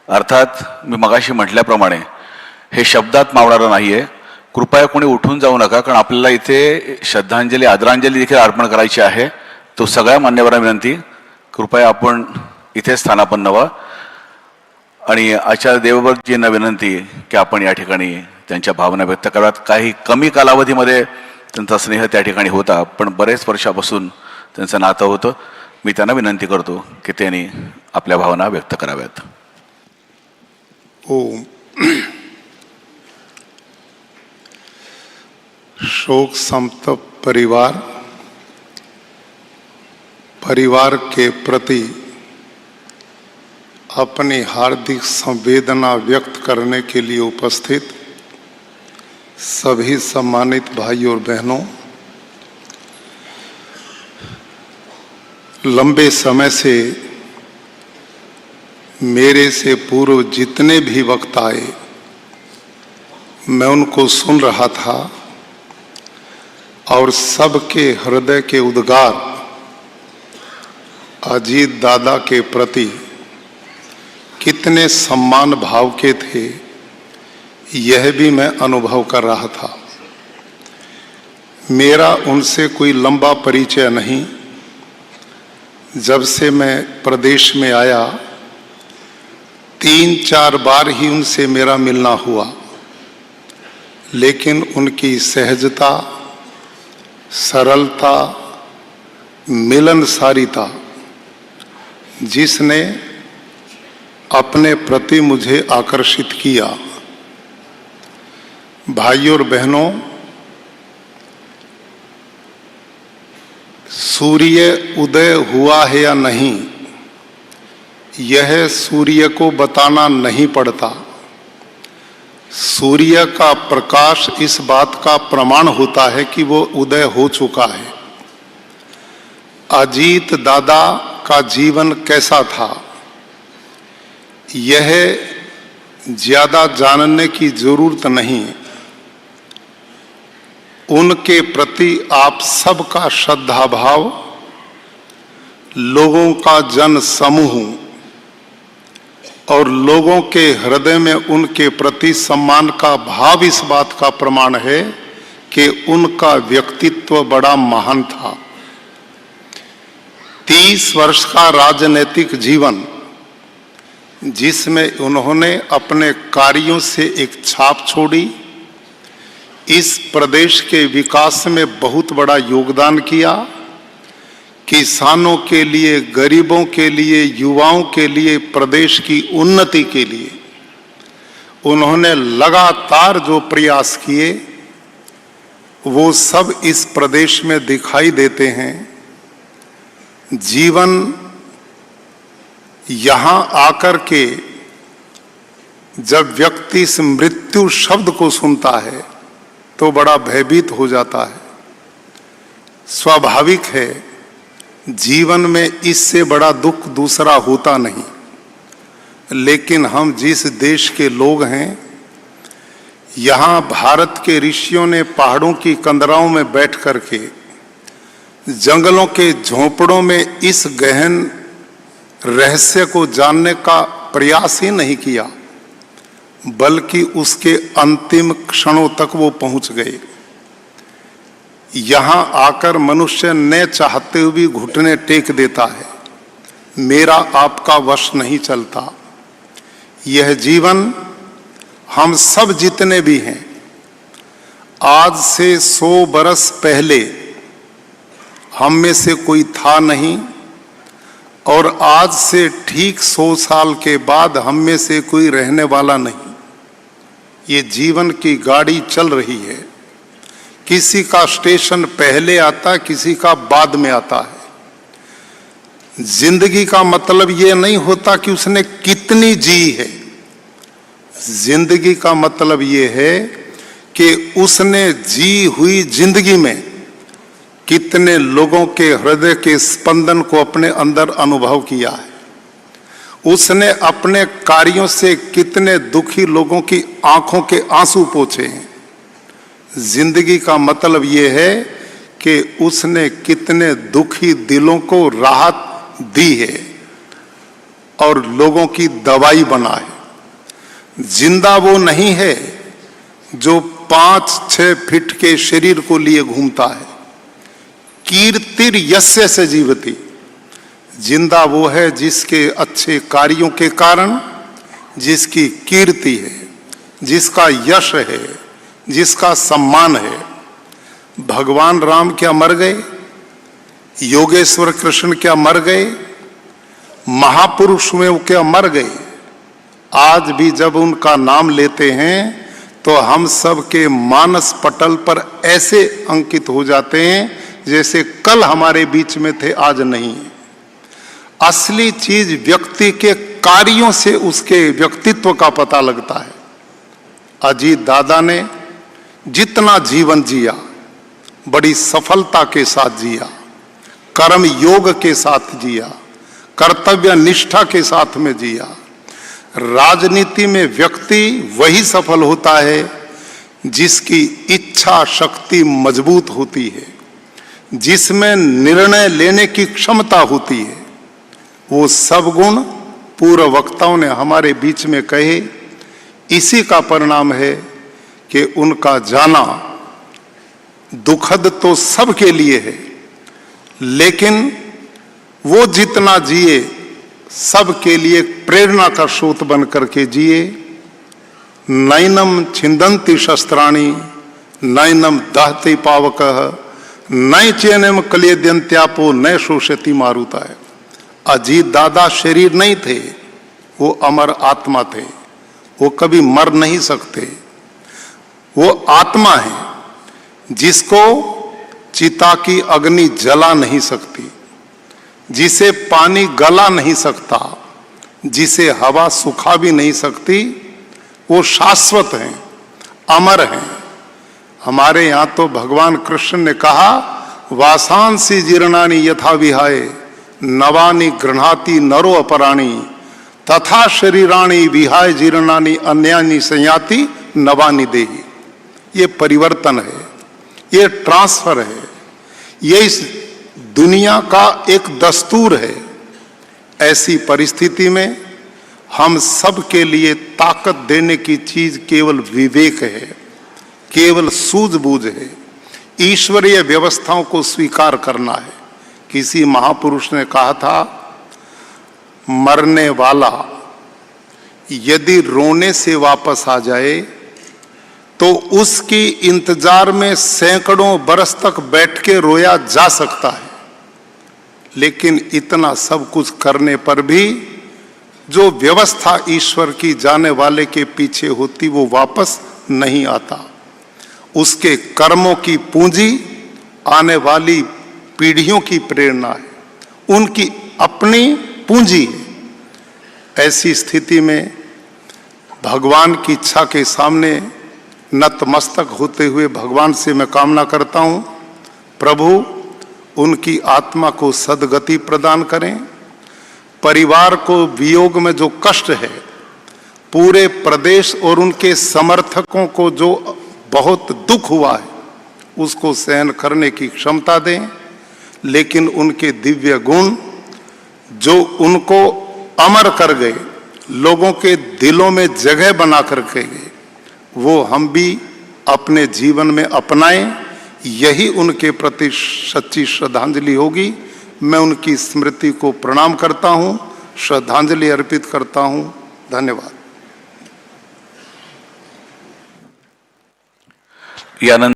अर्थात मी मगाशी म्हटल्याप्रमाणे हे शब्दात मावणारं नाहीये. कृपया कोणी उठून जाऊ नका, कारण आपल्याला इथे श्रद्धांजली आदरांजली देखील अर्पण करायची आहे. तो सगळ्या मान्यवरांना विनंती, कृपया आपण इथे स्थानापन्न व्हा. आणि आचार्य देवव्रतजींना विनंती की आपण या ठिकाणी त्यांच्या भावना व्यक्त कराव्यात. काही कमी कालावधीमध्ये त्यांचा स्नेह त्या ठिकाणी होता, पण बरेच वर्षापासून त्यांचं नातं होतं. मी त्यांना विनंती करतो की त्यांनी आपल्या भावना व्यक्त कराव्यात. ओम. शोक संतप्त परिवार के प्रति अपनी हार्दिक संवेदना व्यक्त करने के लिए उपस्थित सभी सम्मानित भाई और बहनों, लंबे समय से मेरे से पूर्व जितने भी वक्त आए मैं उनको सुन रहा था और सबके हृदय के उद्गार अजीत दादा के प्रति कितने सम्मान भाव के थे यह भी मैं अनुभव कर रहा था. मेरा उनसे कोई लंबा परिचय नहीं. जब से मैं प्रदेश में आया 3-4 बार ही उनसे मेरा मिलना हुआ, लेकिन उनकी सहजता, सरलता, मिलनसारिता जिसने अपने प्रति मुझे आकर्षित किया. भाइयों और बहनों, सूर्य उदय हुआ है या नहीं यह सूर्य को बताना नहीं पड़ता. सूर्य का प्रकाश इस बात का प्रमाण होता है कि वो उदय हो चुका है. अजीत दादा का जीवन कैसा था यह ज्यादा जानने की जरूरत नहीं. उनके प्रति आप सबका श्रद्धा भाव, लोगों का जन समूह और लोगों के हृदय में उनके प्रति सम्मान का भाव इस बात का प्रमाण है कि उनका व्यक्तित्व बड़ा महान था. 30 वर्ष का राजनीतिक जीवन जिसमें उन्होंने अपने कार्यों से एक छाप छोड़ी, इस प्रदेश के विकास में बहुत बड़ा योगदान किया. किसानों के लिए, गरीबों के लिए, युवाओं के लिए, प्रदेश की उन्नति के लिए उन्होंने लगातार जो प्रयास किए वो सब इस प्रदेश में दिखाई देते हैं. जीवन यहाँ आकर के जब व्यक्ति इस मृत्यु शब्द को सुनता है तो बड़ा भयभीत हो जाता है. स्वाभाविक है, जीवन में इससे बड़ा दुख दूसरा होता नहीं. लेकिन हम जिस देश के लोग हैं, यहाँ भारत के ऋषियों ने पहाड़ों की कंदराओं में बैठ करके जंगलों के झोंपड़ों में इस गहन रहस्य को जानने का प्रयास ही नहीं किया, बल्कि उसके अंतिम क्षणों तक वो पहुंच गए. यहाँ आकर मनुष्य न चाहते हुए भी घुटने टेक देता है. मेरा आपका वश नहीं चलता. यह जीवन हम सब जितने भी हैं, आज से 100 बरस पहले हम में से कोई था नहीं और आज से ठीक 100 साल के बाद हम में से कोई रहने वाला नहीं. ये जीवन की गाड़ी चल रही है. किसी का स्टेशन पहले आता, किसी का बाद में आता है. जिंदगी का मतलब ये नहीं होता कि उसने कितनी जी है. जिंदगी का मतलब ये है कि उसने जी हुई जिंदगी में कितने लोगों के हृदय के स्पंदन को अपने अंदर अनुभव किया है. उसने अपने कार्यों से कितने दुखी लोगों की आंखों के आंसू पोंछे हैं. जिंदगी का मतलब ये है कि उसने कितने दुखी दिलों को राहत दी है और लोगों की दवाई बना है. जिंदा वो नहीं है जो 5-6 फीट के शरीर को लिए घूमता है। कीर्तिर यस्य से जीवति, जिंदा वो है जिसके अच्छे कार्यों के कारण जिसकी कीर्ति है, जिसका यश है, जिसका सम्मान है। भगवान राम क्या मर गए? योगेश्वर कृष्ण क्या मर गए? महापुरुष में वो क्या मर गए? आज भी जब उनका नाम लेते हैं तो हम सब के मानस पटल पर ऐसे अंकित हो जाते हैं जैसे कल हमारे बीच में थे, आज नहीं। असली चीज व्यक्ति के कार्यों से उसके व्यक्तित्व का पता लगता है। अजीत दादा ने जितना जीवन जिया बड़ी सफलता के साथ जिया, कर्म योग के साथ जिया, कर्तव्य निष्ठा के साथ में जिया। राजनीति में व्यक्ति वही सफल होता है जिसकी इच्छा शक्ति मजबूत होती है, जिसमें निर्णय लेने की क्षमता होती है। वो सब गुण पूर्व वक्ताओं ने हमारे बीच में कहे। इसी का परिणाम है कि उनका जाना दुखद तो सबके लिए है, लेकिन वो जितना जिए सबके लिए प्रेरणा का स्रोत बन करके जिए। नैनम छिंदंती शस्त्राणि नैनम दहते पावकः नय चैनम कलेद्यंत्यापो नय शोषति मारुता है। अजीत दादा शरीर नहीं थे, वो अमर आत्मा थे, वो कभी मर नहीं सकते। वो आत्मा है जिसको चिता की अग्नि जला नहीं सकती, जिसे पानी गला नहीं सकता, जिसे हवा सुखा भी नहीं सकती। वो शाश्वत हैं, अमर हैं। हमारे यहाँ तो भगवान कृष्ण ने कहा, वासांसी जीर्णानि यथा विहाय नवानि गृह्णाति नरो अपराणि तथा शरीराणि विहाय जीर्णानि अन्यानि संयाति नवानि देहि। ये परिवर्तन है, ये ट्रांसफर है, ये इस दुनिया का एक दस्तूर है। ऐसी परिस्थिति में हम सब के लिए ताकत देने की चीज केवल विवेक है, केवल सूझबूझ है, ईश्वरीय व्यवस्थाओं को स्वीकार करना है। किसी महापुरुष ने कहा था, मरने वाला यदि रोने से वापस आ जाए तो उसकी इंतजार में सैकड़ों बरस तक बैठ के रोया जा सकता है, लेकिन इतना सब कुछ करने पर भी जो व्यवस्था ईश्वर की जाने वाले के पीछे होती वो वापस नहीं आता। उसके कर्मों की पूंजी आने वाली पीढ़ियों की प्रेरणा है, उनकी अपनी पूंजी है। ऐसी स्थिति में भगवान की इच्छा के सामने नतमस्तक होते हुए भगवान से मैं कामना करता हूं, प्रभु उनकी आत्मा को सद्गति प्रदान करें। परिवार को वियोग में जो कष्ट है, पूरे प्रदेश और उनके समर्थकों को जो बहुत दुख हुआ है, उसको सहन करने की क्षमता दें। लेकिन उनके दिव्य गुण जो उनको अमर कर गए, लोगों के दिलों में जगह बना करके गए, वो हम भी अपने जीवन में अपनाएं। यही उनके प्रति सच्ची श्रद्धांजलि होगी। मैं उनकी स्मृति को प्रणाम करता हूं, श्रद्धांजलि अर्पित करता हूं। धन्यवाद। यानंतर